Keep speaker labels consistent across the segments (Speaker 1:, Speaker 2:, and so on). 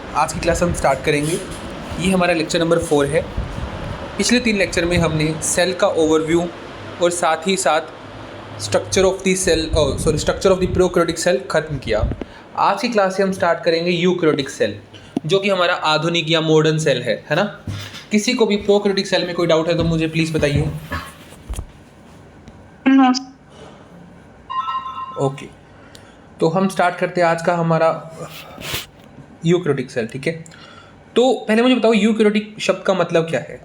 Speaker 1: आज की क्लास हम स्टार्ट करेंगे। ये हमारा लेक्चर नंबर 4 है। पिछले 3 लेक्चर में हमने सेल का ओवरव्यू और साथ ही साथ structure of the prokaryotic cell खत्म किया। आज की क्लास से हम स्टार्ट करेंगे यूकैरियोटिक सेल, जो कि हमारा आधुनिक या मॉडर्न सेल है ना। किसी को भी प्रोकैरियोटिक सेल में कोई डाउट है तो मुझे प्लीज़ बताइए। ओके, तो हम स्टार्ट करते हैं आज का हमारा यूकैरियोटिक सेल। ठीक है, तो पहले मुझे बताओ यूकैरियोटिक शब्द का मतलब क्या है।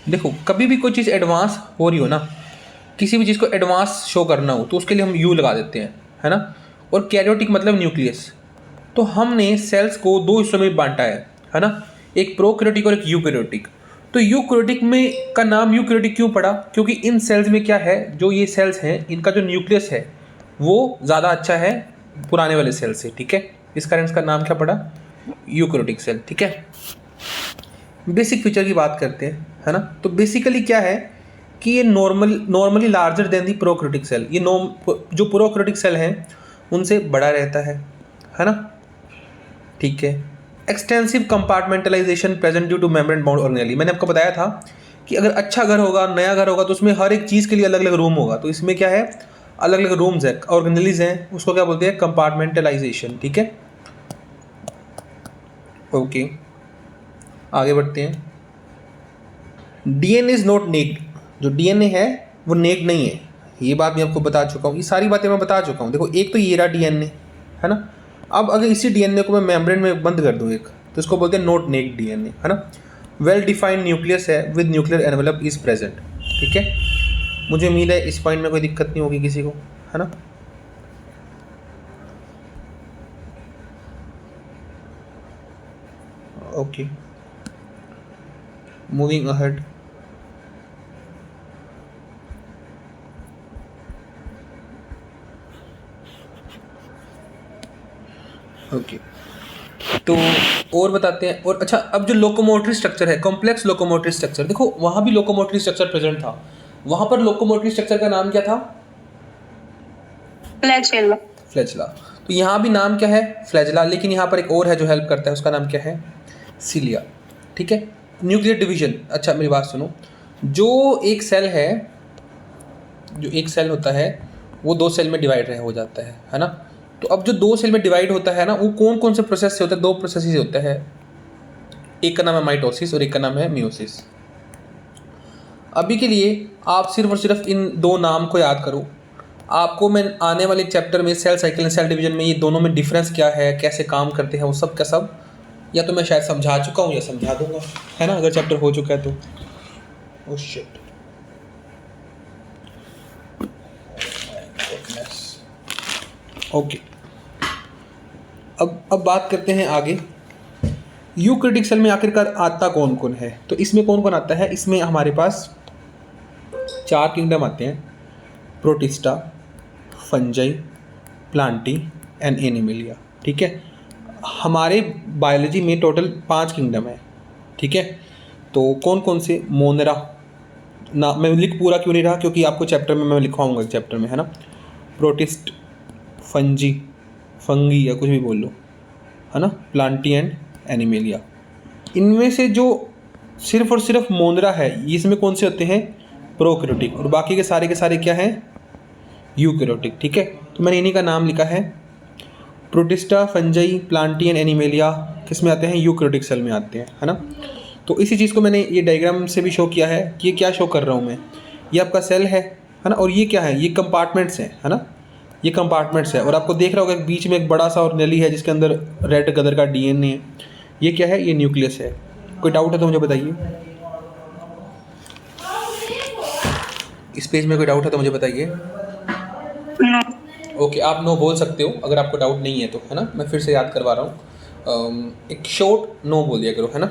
Speaker 1: देखो, कभी भी कोई चीज़ एडवांस हो रही हो ना, किसी भी चीज़ को एडवांस शो करना हो तो उसके लिए हम यू लगा देते हैं, है ना। और कैरियोटिक मतलब न्यूक्लियस। तो हमने सेल्स को 2 हिस्सों में बांटा है ना, एक प्रोकैरियोटिक और एक यूकैरियोटिक। तो यूकैरियोटिक में का नाम यूकैरियोटिक क्यों पड़ा? क्योंकि इन सेल्स में क्या है, जो ये सेल्स हैं इनका जो न्यूक्लियस है वो ज़्यादा अच्छा है पुराने वाले सेल से। ठीक है, इस कारण इसका नाम क्या पड़ा, यूकैरियोटिक सेल। ठीक है, बेसिक फीचर की बात करते हैं, है ना। तो बेसिकली क्या है कि ये normally larger than the prokaryotic cell. ये जो प्रोकैरियोटिक सेल हैं उनसे बड़ा रहता है ना। ठीक है, extensive compartmentalisation present due two membrane bound organelle. मैंने आपको बताया था कि अगर अच्छा घर होगा, नया घर होगा, तो उसमें हर एक चीज़ के लिए अलग अलग रूम होगा। तो इसमें क्या है, अलग अलग रूम्स है, ऑर्गेनेलीज हैं, उसको क्या बोलते हैं, कंपार्टमेंटलाइजेशन। ठीक है, ओके, आगे बढ़ते हैं। DNA is not naked. जो डीएनए है वो नेक्ड नहीं है, ये बात मैं आपको बता चुका हूँ, ये सारी बातें मैं बता चुका हूँ। देखो, एक तो ये रहा डीएनए, है ना। अब अगर इसी डीएनए को मैं मेम्ब्रेन में बंद कर दूँ एक, तो इसको बोलते हैं नॉट नेक्ड डीएनए, है ना। वेल डिफाइंड न्यूक्लियस है with nuclear envelope is present. ठीक है, मुझे उम्मीद है इस पॉइंट में कोई दिक्कत नहीं होगी किसी को, है ना। Okay, moving ahead. ओके, तो और बताते हैं। और अच्छा, अब जो लोकोमोटरी स्ट्रक्चर है, कॉम्प्लेक्स लोकोमोटरी स्ट्रक्चर, देखो वहाँ भी लोकोमोटरी स्ट्रक्चर प्रेजेंट था। वहाँ पर लोकोमोटरी स्ट्रक्चर का नाम क्या था,
Speaker 2: फ्लैचेला।
Speaker 1: फ्लैचला। तो यहाँ भी नाम क्या है, फ्लैचला, लेकिन यहाँ पर एक और है जो हेल्प करता है, उसका नाम क्या है, सिलिया। ठीक है, न्यूक्लियर डिवीजन। अच्छा मेरी बात सुनो, जो एक सेल है, जो एक सेल होता है वो 2 सेल में डिवाइड हो जाता है ना। तो अब जो 2 सेल में डिवाइड होता है ना, वो कौन कौन से प्रोसेस से होता है, 2 प्रोसेस से होता है। एक का नाम है माइटोसिस और एक का नाम है मियोसिस। अभी के लिए आप सिर्फ और सिर्फ इन 2 नाम को याद करो। आपको मैं आने वाले चैप्टर में cell cycle and cell division में ये दोनों में डिफरेंस क्या है, कैसे काम करते हैं, वो सब का सब या तो मैं शायद समझा चुका हूँ या समझा दूंगा, है ना, अगर चैप्टर हो चुका है तो। ओह शिट, ओके, अब बात करते हैं आगे। यूकैरियोटिक सेल में आखिरकार आता कौन कौन है। तो इसमें कौन कौन आता है, इसमें हमारे पास 4 किंगडम आते हैं, protista, fungi, Plantae and animalia. ठीक है, हमारे बायोलॉजी में टोटल 5 किंगडम है। ठीक है, तो कौन कौन से, मोनेरा ना, मैं लिख पूरा क्यों नहीं रहा, क्योंकि आपको चैप्टर में मैं लिखवाऊंगा चैप्टर में, है ना। प्रोटिस्ट, फंजी, फंगी या कुछ भी बोल लो, है ना, प्लांटी एंड एनिमेलिया। इनमें से जो सिर्फ और सिर्फ मोनेरा है, इसमें कौन से होते हैं, प्रोकैरियोटिक, और बाकी के सारे क्या हैं, यूकैरियोटिक। ठीक है, तो मैंने इन्हीं का नाम लिखा है। Protista, fungi, Plantae and animalia किस में आते हैं, यूकैरियोटिक सेल में आते हैं, है ना। तो इसी चीज़ को मैंने ये डायग्राम से भी शो किया है कि ये क्या शो कर रहा हूँ मैं, ये आपका सेल है ना, और ये क्या है, ये कंपार्टमेंट्स हैं, है ना, ये कंपार्टमेंट्स है। और आपको देख रहा होगा बीच में एक बड़ा सा ऑर्गेनेली है जिसके अंदर रेड कलर का डीएनए है। ये क्या है, ये न्यूक्लियस है। कोई डाउट है तो मुझे बताइए, इस पेज में कोई डाउट है तो मुझे बताइए। ओके, आप नो बोल सकते हो अगर आपको डाउट नहीं है तो, है ना। मैं फिर से याद करवा रहा हूँ, एक शॉर्ट नो बोल दिया करो, है ना,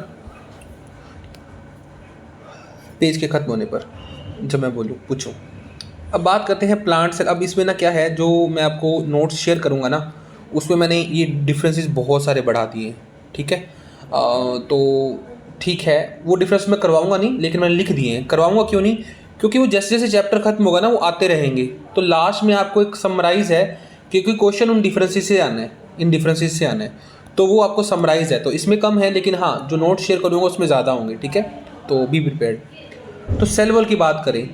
Speaker 1: पेज के ख़त्म होने पर जब मैं बोलूँ पूछो। अब बात करते हैं प्लांट सेल। अब इसमें ना क्या है, जो मैं आपको नोट्स शेयर करूँगा ना, उसमें मैंने ये डिफरेंसेस बहुत सारे बढ़ा दिए। ठीक है, तो ठीक है, वो डिफरेंस मैं करवाऊँगा नहीं, लेकिन मैंने लिख दिए हैं। करवाऊँगा क्यों नहीं, क्योंकि वो जैसे जैसे चैप्टर खत्म होगा ना वो आते रहेंगे, तो लास्ट में आपको एक समराइज़ है, क्योंकि क्वेश्चन उन डिफरेंसेस से आना है। इन डिफरेंसेस से आना है, तो वो आपको समराइज है, तो इसमें कम है, लेकिन हाँ जो नोट शेयर करूँगा उसमें ज़्यादा होंगे, ठीक है, तो बी प्रिपेयर्ड। तो सेल वॉल की बात करें,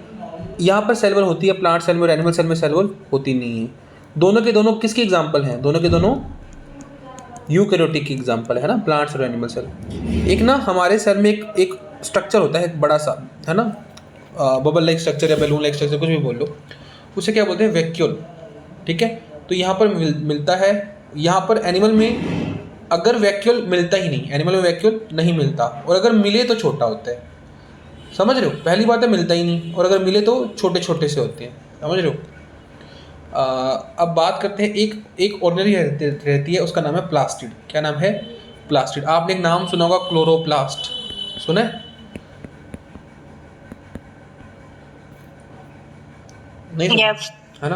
Speaker 1: यहाँ पर सेल वॉल होती है प्लांट सेल में और एनिमल सेल में सेल वॉल होती नहीं है। दोनों के दोनों किसकी एग्जाम्पल हैं? दोनों के दोनों यूकैरियोटिक की एग्जाम्पल है ना, प्लांट्स और एनिमल सेल। एक ना हमारे सेल में एक स्ट्रक्चर होता है, एक बड़ा सा, है ना, बबल लाइक स्ट्रक्चर या बैलून लाइक स्ट्रक्चर, कुछ भी बोल लो, उसे क्या बोलते हैं? वैक्यूल, ठीक है। तो यहाँ पर मिलता है, यहाँ पर एनिमल में अगर वैक्यूल मिलता ही नहीं, एनिमल में वैक्यूल नहीं मिलता, और अगर मिले तो छोटा होता है, समझ रहे हो? पहली बात है मिलता ही नहीं, और अगर मिले तो छोटे छोटे से होते हैं, समझ रहे हो? अब बात करते हैं, एक ऑर्डिनरी रहती है, उसका नाम है प्लास्टिड। क्या नाम है? प्लास्टिड। आपने एक नाम सुना होगा, क्लोरोप्लास्ट, सुना है? नहीं सुना?
Speaker 2: Yes.
Speaker 1: है ना?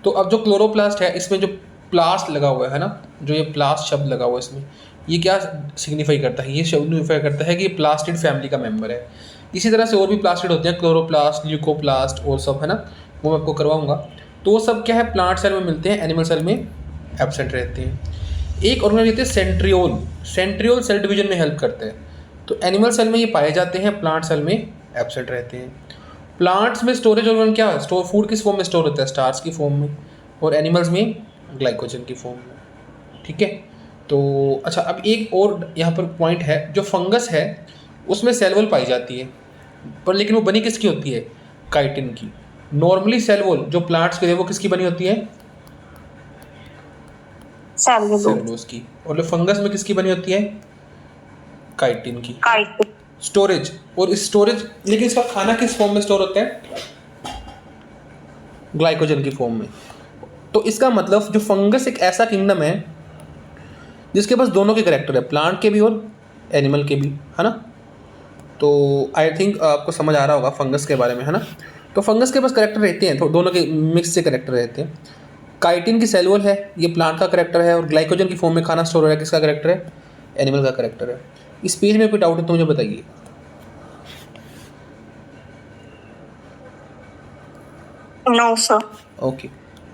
Speaker 1: तो अब जो क्लोरोप्लास्ट है, इसमें जो प्लास्ट लगा हुआ है ना, जो ये प्लास्ट शब्द लगा हुआ है इसमें, ये क्या सिग्निफाई करता है? ये सिग्निफाई करता है कि ये प्लास्टिड फैमिली का मेंबर है। इसी तरह से और भी प्लास्टिड होते हैं, क्लोरोप्लास्ट, ल्यूकोप्लास्ट और सब, है ना, वो मैं आपको करवाऊंगा। तो वो सब क्या है? प्लांट सेल में मिलते हैं, एनिमल सेल में एब्सेंट रहते हैं। एक ऑर्गेनाइज होते हैं सेंट्रियोल, सेंट्रियोल सेल डिवीजन में हेल्प करते हैं। तो एनिमल सेल में ये पाए जाते हैं, प्लांट सेल में एब्सेंट रहते हैं। प्लांट्स में स्टोरेज ऑर्गन क्या है? स्टोर फूड किस फॉर्म में स्टोर होता है? स्टार्च की फॉर्म में, और एनिमल्स में ग्लाइकोजन की फॉर्म में, ठीक है। तो अच्छा, अब एक और यहाँ पर पॉइंट है, जो फंगस है उसमें सेल वॉल पाई जाती है, पर लेकिन वो बनी किसकी होती है? काइटिन की। नॉर्मली सेल वॉल जो प्लांट्स के लिए वो किसकी बनी होती है? सेलुलोज की। और फंगस में किसकी बनी होती है? काइटिन की। स्टोरेज, और इस स्टोरेज, लेकिन इसका खाना किस फॉर्म में स्टोर होता है? ग्लाइकोजन की फॉर्म में। तो इसका मतलब जो फंगस एक ऐसा किंगडम है जिसके पास दोनों के करेक्टर है, प्लांट के भी और एनिमल के भी, है ना। तो आई थिंक आपको समझ आ रहा होगा फंगस के बारे में, है ना। तो फंगस के पास करेक्टर रहते हैं, तो दोनों के मिक्स से करेक्टर रहते हैं। काइटिन की सेल वॉल है, ये प्लांट का करेक्टर है, और ग्लाइकोजन की फॉर्म में खाना स्टोर हो रहा है, किसका करेक्टर है? एनिमल का करेक्टर है। इस पेज में कोई डाउट है तो मुझे बताइए।
Speaker 2: No sir.
Speaker 1: ओके,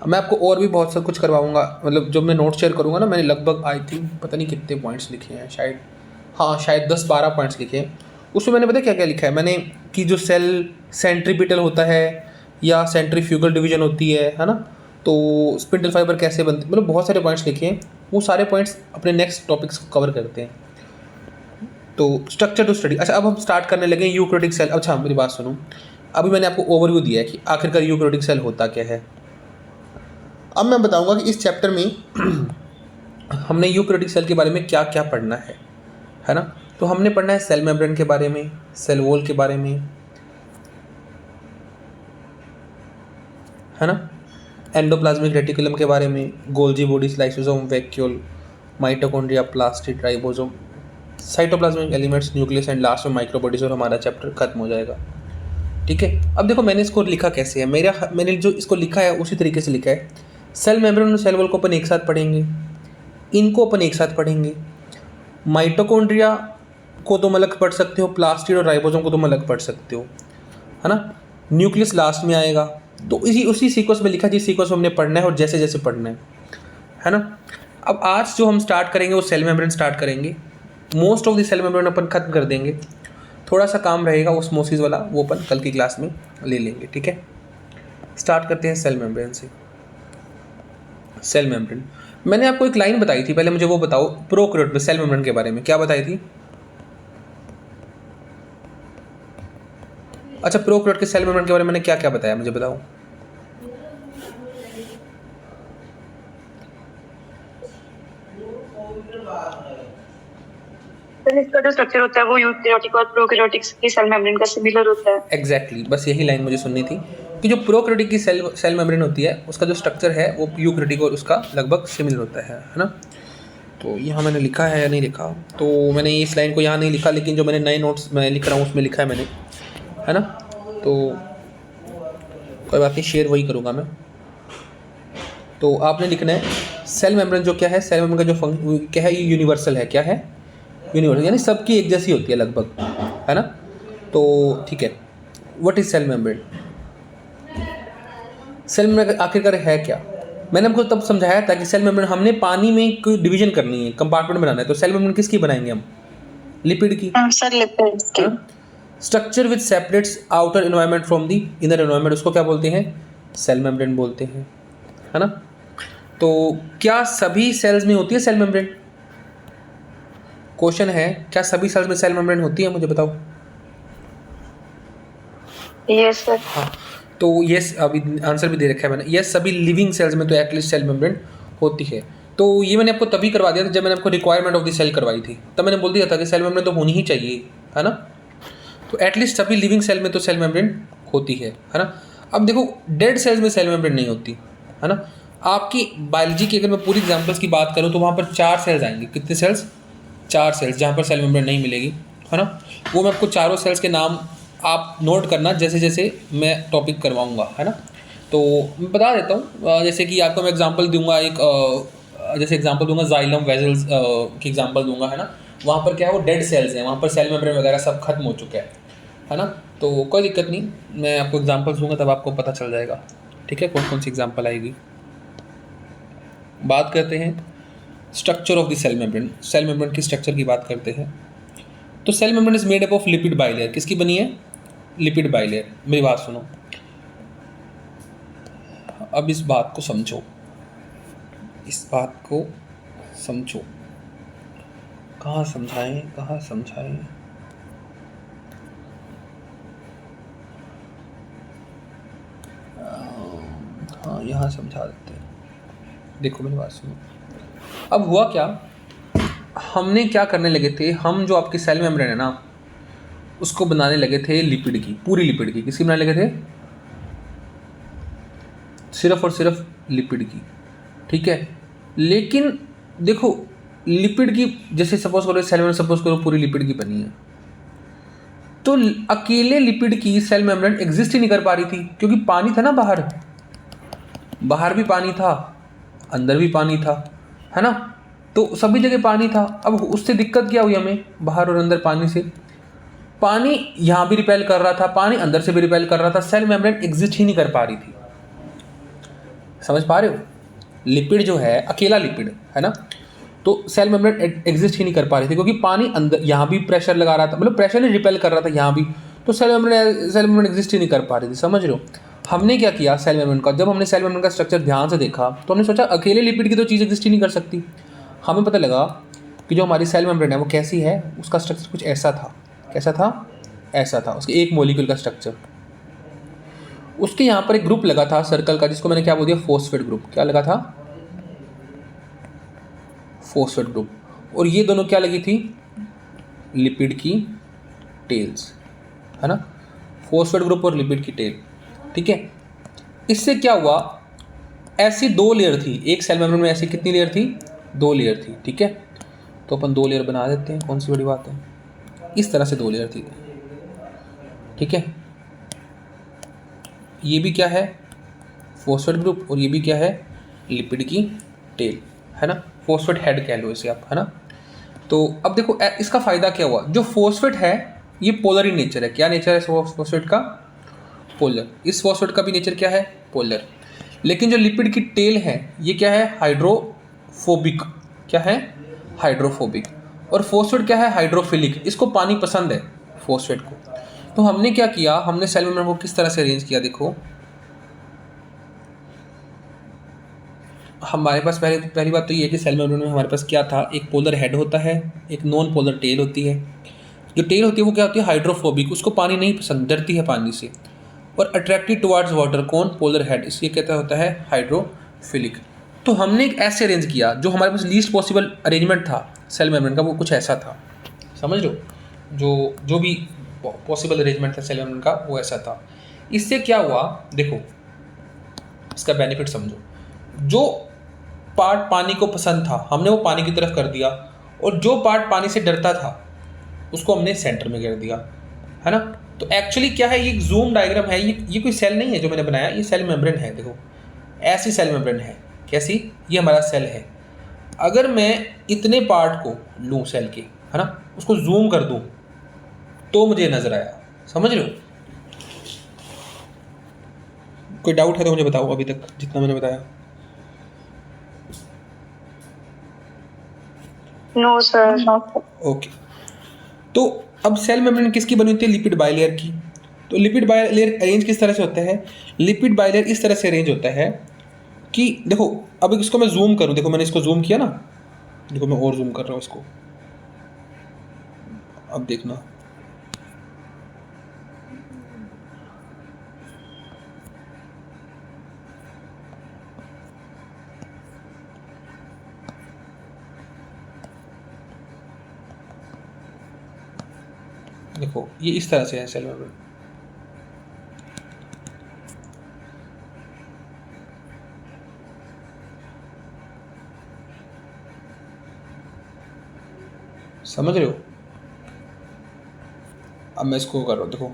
Speaker 1: मैं आपको और भी बहुत सा कुछ करवाऊंगा, मतलब जो मैं नोट शेयर करूंगा ना, मैंने लगभग आई थिंक पता नहीं कितने पॉइंट्स लिखे हैं, शायद, हाँ शायद 10-12 पॉइंट्स लिखे हैं। उसमें मैंने पता क्या क्या लिखा है मैंने, कि जो सेल सेंट्रीपिटल होता है या सेंट्रीफ्यूगल डिवीजन होती है ना, तो स्पिंडल फाइबर कैसे बनती, मतलब बहुत सारे पॉइंट्स लिखे हैं। वो सारे पॉइंट्स अपने नेक्स्ट टॉपिक्स को कवर करते हैं। तो स्ट्रक्चर टू स्टडी। अच्छा, अब हम स्टार्ट करने लगे यूकैरियोटिक सेल। अच्छा मेरी बात सुनो, अभी मैंने आपको ओवरव्यू दिया है कि आखिरकार यूकैरियोटिक सेल होता क्या है। अब मैं बताऊंगा कि इस चैप्टर में हमने यूकैरियोटिक सेल के बारे में क्या क्या पढ़ना है ना। तो हमने पढ़ना है सेल मेम्ब्रेन के बारे में, सेल वॉल के बारे में, है ना, एंडोप्लाज्मिक रेटिकुलम के बारे में, Golgi bodies, lysosome, vacuole, mitochondria, plastid, ribosome, cytoplasmic elements, nucleus, and last में माइक्रोबॉडीज, और हमारा चैप्टर खत्म हो जाएगा, ठीक है। अब देखो मैंने इसको लिखा कैसे है, मैंने जो इसको लिखा है उसी तरीके से लिखा है। सेल मेम्ब्रेन और सेल वॉल को अपन एक साथ पढ़ेंगे, इनको अपन एक साथ पढ़ेंगे। माइटोकॉन्ड्रिया को तुम अलग पढ़ सकते हो, प्लास्टिड और राइबोसोम को तुम अलग पढ़ सकते हो, है ना। न्यूक्लियस लास्ट में आएगा। तो उसी सीक्वेंस में लिखा, जिस सीक्वेंस में हमने पढ़ना है और जैसे जैसे पढ़ना है ना। अब आज जो हम स्टार्ट करेंगे वो सेल मेम्ब्रेन स्टार्ट करेंगे। Most of the cell membrane अपन खत्म कर देंगे, थोड़ा सा काम रहेगा ओस्मोसिस वाला, वो अपन कल की क्लास में ले लेंगे, ठीक है। स्टार्ट करते हैं सेल मेम्ब्रेन से। सेल मेम्ब्रेन, मैंने आपको एक लाइन बताई थी, पहले मुझे वो बताओ प्रोकैरियोट में सेल मेम्ब्रेन के बारे में क्या बताई थी। अच्छा, प्रोकैरियोट के सेल मेम्ब्रेन के बारे में मैंने क्या क्या बताया, मुझे बताओ।
Speaker 2: इसका जो स्ट्रक्चर होता है वो यूकैरियोटिक और प्रोकैरियोटिक की सेल मेम्ब्रेन का सिमिलर होता है।
Speaker 1: एग्जैक्टली, बस यही लाइन मुझे सुननी थी कि जो प्रोकैरियोटिक की सेल मेम्ब्रेन होती है उसका जो स्ट्रक्चर है वो यूकैरियोटिक और उसका लगभग सिमिलर होता है ना। तो यहाँ मैंने लिखा है या नहीं लिखा, तो मैंने इस लाइन को यहाँ नहीं लिखा, लेकिन जो मैंने नए नोट्स मैं लिख रहा हूँ उसमें लिखा है मैंने, है ना। तो कोई बात नहीं, शेयर वही करूँगा मैं। तो आपने लिखना है सेल मेम्ब्रेन जो क्या है, सेल मेम्ब्रेन का जो क्या है, ये यूनिवर्सल है। क्या है? यूनिवर्सल, यानी सबकी एक जैसी होती है लगभग, है ना। तो ठीक है, what is cell membrane? Cell membrane आखिरकार है क्या? मैंने आपको तब समझाया था कि सेल मेम्ब्रेन हमने पानी में कोई डिवीजन करनी है, कंपार्टमेंट बनाना है, तो सेल मेम्ब्रेन किसकी बनाएंगे हम? लिपिड की।
Speaker 2: सर लिपिड्स की।
Speaker 1: Structure which separates outer environment from the inner environment, उसको क्या बोलते हैं? सेल मेम्ब्रेन बोलते हैं, है ना। तो क्या सभी सेल्स में होती है सेल मेम्ब्रेन? क्वेश्चन है, क्या सभी सेल्स में सेल मेम्ब्रेन होती है? मुझे बताओ।
Speaker 2: Yes sir.
Speaker 1: हाँ, तो यस, अभी आंसर भी दे रखा है मैंने, यस सभी लिविंग सेल्स में तो एटलीस्ट सेल मेम्ब्रेन होती है। तो ये मैंने आपको तभी करवा दिया था जब मैंने आपको रिक्वायरमेंट ऑफ द सेल करवाई थी, तब मैंने बोल दिया था कि सेल मेम्ब्रेन तो होनी ही चाहिए, है ना। तो एटलीस्ट सभी लिविंग सेल में तो सेल मेम्ब्रेन होती है ना। अब देखो डेड सेल्स में सेल मेम्ब्रेन नहीं होती, है ना। आपकी बायोलॉजी की अगर मैं पूरी एग्जांपल्स की बात करूँ तो वहाँ पर 4 सेल्स आएंगे। कितने सेल्स? 4 सेल्स, जहाँ पर सेल मेम्ब्रेन नहीं मिलेगी, है ना। वो मैं आपको चारों सेल्स के नाम आप नोट करना जैसे जैसे मैं टॉपिक करवाऊँगा, है ना। तो मैं बता देता हूँ, जैसे कि आपको मैं एग्जांपल दूंगा एक, जैसे एग्जांपल दूंगा जाइलम वेजल्स की एग्जांपल दूंगा, है ना। वहाँ पर क्या है, वो डेड सेल्स हैं, वहाँ पर सेल मेम्ब्रेन वगैरह सब खत्म हो चुका है ना। तो कोई दिक्कत नहीं, मैं आपको एग्जांपल्स दूंगा तब आपको पता चल जाएगा, ठीक है, कौन कौन सी एग्जांपल आएगी। बात करते हैं structure of the cell membrane. Cell membrane की स्ट्रक्चर की बात करते हैं। तो cell membrane is made up of lipid bilayer. किसकी बनी है? Lipid bilayer. मेरी बात सुनो, अब इस बात को समझो, इस बात को समझो। कहाँ समझाएं, कहाँ समझाएं? हाँ, यहाँ समझा देते हैं। देखो मेरी बात सुनो, अब हुआ क्या, हमने क्या करने लगे थे, हम जो आपकी सेल मेम्ब्रेन है ना उसको बनाने लगे थे लिपिड की, पूरी लिपिड की। किसकी बनाने लगे थे? सिर्फ और सिर्फ लिपिड की, ठीक है। लेकिन देखो लिपिड की, जैसे सपोज करो सेल मेम्ब्रेन सपोज करो पूरी लिपिड की बनी है, तो अकेले लिपिड की सेल मेम्ब्रेन एग्जिस्ट ही नहीं कर पा रही थी, क्योंकि पानी था ना बाहर, बाहर भी पानी था, अंदर भी पानी था, है ना। तो सभी जगह पानी था। अब उससे दिक्कत क्या हुई हमें, बाहर और अंदर पानी से, पानी यहाँ भी रिपेल कर रहा था, पानी अंदर से भी रिपेल कर रहा था, सेल मेम्ब्रेन एग्जिस्ट ही नहीं कर पा रही थी। समझ पा रहे हो? लिपिड जो है अकेला लिपिड है ना, तो सेल मेम्ब्रेन एग्जिस्ट ही नहीं कर पा रही थी, क्योंकि पानी अंदर यहाँ भी प्रेशर लगा रहा था, मतलब प्रेशर नहीं रिपेल कर रहा था यहाँ भी, तो सेल मेम्ब्रेन एग्जिस्ट ही नहीं कर पा रही थी। समझ रहे हो? हमने क्या किया सेल मेम्ब्रेन का, जब हमने सेल मेम्ब्रेन का स्ट्रक्चर ध्यान से देखा तो हमने सोचा अकेले लिपिड की तो चीज़ एग्जिस्ट ही नहीं कर सकती। हमें पता लगा कि जो हमारी सेल मेम्ब्रेन है वो कैसी है, उसका स्ट्रक्चर कुछ ऐसा था। कैसा था? ऐसा था, उसके एक मॉलिक्यूल का स्ट्रक्चर। उसके यहाँ पर एक ग्रुप लगा था सर्कल का, जिसको मैंने क्या बोल दिया, फॉस्फेट ग्रुप। क्या लगा था? Phosphate group. और ये दोनों क्या लगी थी? लिपिड की टेल्स, है ना। फॉस्फेट ग्रुप और लिपिड की टेल, ठीक है। इससे क्या हुआ, ऐसी 2 लेयर थी एक सेल मेम्ब्रेन में, ऐसी कितनी लेयर थी? 2 लेयर थी, ठीक है। तो अपन 2 लेयर बना देते हैं, कौन सी बड़ी बात है। इस तरह से 2 लेयर थी, ठीक है। ये भी क्या है? फॉस्फेट ग्रुप, और ये भी क्या है? लिपिड की टेल, है ना। फॉस्फेट हेड कह लो इसे आप, है ना। तो अब देखो इसका फ़ायदा क्या हुआ, जो फॉस्फेट है ये पोलर इन नेचर है। क्या नेचर है फॉस्फेट का? पोलर। इस फॉस्फेट का भी नेचर क्या है? पोलर। लेकिन जो लिपिड की टेल है ये क्या है? हाइड्रोफोबिक। क्या है? हाइड्रोफोबिक। और फॉस्फेट क्या है? हाइड्रोफिलिक। इसको पानी पसंद है फॉस्फेट को। तो हमने क्या किया, हमने सेल मेम्ब्रेन को किस तरह से अरेंज किया, देखो हमारे पास पहली बात तो ये है कि सेल मेम्ब्रेन में हमारे पास क्या था, एक पोलर हेड होता है, एक नॉन पोलर टेल होती है। जो टेल होती है वो क्या होती है? हाइड्रोफोबिक, उसको पानी नहीं पसंद, डरती है पानी से। और अट्रैक्टिव टुवार्ड्स वाटर, कौन? पोलर हेड, इसलिए कहता होता है हाइड्रोफिलिक। तो हमने एक ऐसे अरेंज किया, जो हमारे पास लीस्ट पॉसिबल अरेंजमेंट था सेल मेम्ब्रेन का, वो कुछ ऐसा था। समझ लो, जो भी पॉसिबल अरेंजमेंट था सेल मेम्ब्रेन का वो ऐसा था। इससे क्या हुआ, देखो इसका बेनिफिट समझो। जो पार्ट पानी को पसंद था हमने वो पानी की तरफ कर दिया, और जो पार्ट पानी से डरता था उसको हमने सेंटर में कर दिया, है ना। तो एक्चुअली क्या है, ये एक जूम डायग्राम है, ये कोई सेल नहीं है जो मैंने बनाया, ये सेल मेम्ब्रेन है। देखो ऐसी सेल मेम्ब्रेन है, कैसी? ये हमारा सेल है। अगर मैं इतने पार्ट को लूँ सेल के, है ना, उसको जूम कर दूँ तो मुझे नजर आया। समझ लो? कोई डाउट है तो मुझे बताओ, अभी तक जितना मैंने बताया।
Speaker 2: No sir.
Speaker 1: ओके, तो अब सेल मेम्ब्रेन किसकी बनी होती है? लिपिड बाइलेयर की। तो लिपिड बाइलेयर अरेंज किस तरह से होता है? लिपिड बाइलेयर इस तरह से अरेंज होता है कि देखो, अब इसको मैं जूम करूं, देखो मैंने इसको जूम किया ना, देखो मैं और जूम कर रहा हूं इसको, अब देखना, देखो ये इस तरह से है सेल मेम्ब्रेन। समझ रहे हो? अब मैं इसको कर रहा हूँ, देखो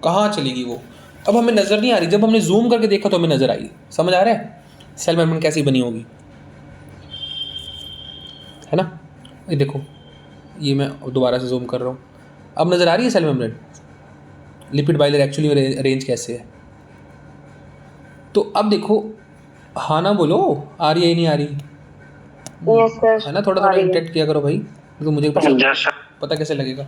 Speaker 1: कहाँ चलेगी वो, अब हमें नज़र नहीं आ रही, जब हमने जूम करके देखा तो हमें नज़र आई। समझ आ रहा है सेल मेम्ब्रेन कैसी बनी होगी, है ना? ये देखो, ये मैं दोबारा से जूम कर रहा हूँ, अब नज़र आ रही है cell membrane, lipid bilayer actually arrange कैसे है। तो अब देखो, हाँ ना बोलो, आ रही है नहीं आ रही?
Speaker 2: Yes sir.
Speaker 1: है ना, थोड़ा थोड़ा इंटरेक्ट किया करो भाई, तो मुझे पता कैसे लगेगा।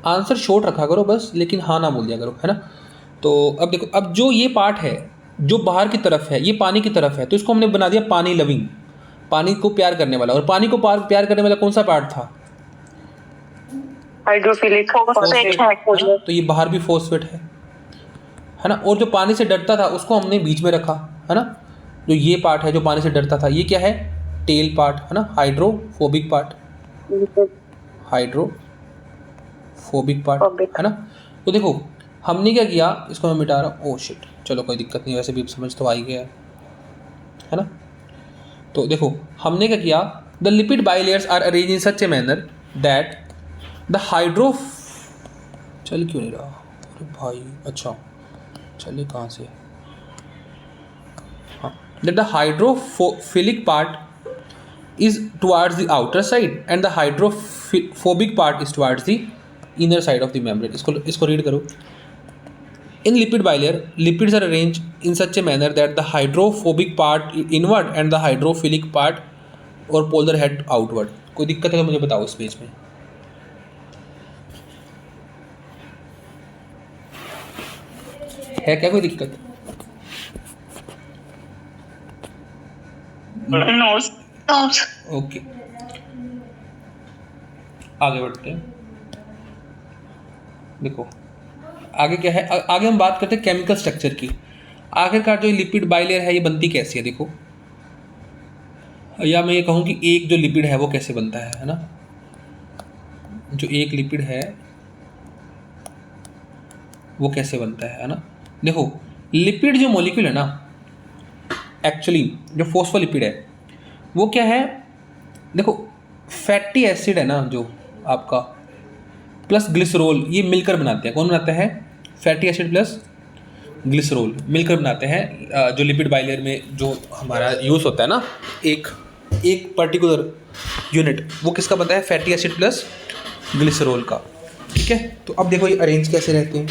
Speaker 1: आंसर शॉर्ट रखा करो बस, लेकिन हाँ ना बोल दिया करो, है ना? तो अब देखो, अब जो ये पार्ट है जो बाहर की तरफ है, ये पानी की तरफ है, तो इसको हमने बना दिया पानी लविंग, पानी को प्यार करने वाला। और पानी को प्यार करने वाला कौन सा पार्ट था?
Speaker 2: हाइड्रोफिलिक
Speaker 1: है, तो ये बाहर भी फॉस्फेट है ना? और जो पानी से डरता था उसको हमने बीच में रखा, है ना? जो ये पार्ट है जो पानी से डरता था, ये क्या है? टेल पार्ट, है ना? हाइड्रोफोबिक पार्ट, हाइड्रोफोबिक पार्ट, है ना? तो देखो हमने क्या किया, इसको मैं मिटा रहा हूँ, ओह शिट, चलो कोई दिक्कत नहीं, वैसे भी समझ तो आ ही गया है ना? तो देखो हमने क्या किया, the lipid bilayers are arrange in such a manner that the hydro, चल क्यों नहीं रहा? अरे भाई, अच्छा चलिए कहाँ से, हाँ, that the hydrophilic part is towards the outer side and the hydrophobic part is towards the inner side of the membrane. इसको रीड करो। In lipid bilayer, lipids are arranged in such a manner that the hydrophobic part inward and the hydrophilic part और polar head outward। कोई दिक्कत है तो मुझे बताओ इस पेज में। है क्या कोई दिक्कत?
Speaker 2: नो।
Speaker 1: ओके, आगे बढ़ते हैं। देखो आगे क्या है, आगे हम बात करते हैं केमिकल स्ट्रक्चर की। आखिरकार जो लिपिड बाइलेयर है ये बनती कैसी है? देखो, या मैं ये कहूँ कि एक जो लिपिड है वो कैसे बनता है ना? जो एक लिपिड है वो कैसे बनता है ना? देखो लिपिड जो मॉलिक्यूल है ना, एक्चुअली जो फॉस्फोलिपिड है वो क्या है? देखो फैटी एसिड है ना जो आपका, प्लस ग्लिसरॉल, ये मिलकर बनाते हैं। कौन बनाता है? फैटी एसिड प्लस ग्लिसरॉल मिलकर बनाते हैं। जो लिपिड बाइलेयर में जो हमारा यूज़ होता है ना, एक पर्टिकुलर यूनिट, वो किसका बनता है? फैटी एसिड प्लस ग्लिसरॉल का। ठीक है, तो अब देखो ये अरेंज कैसे रहते हैं,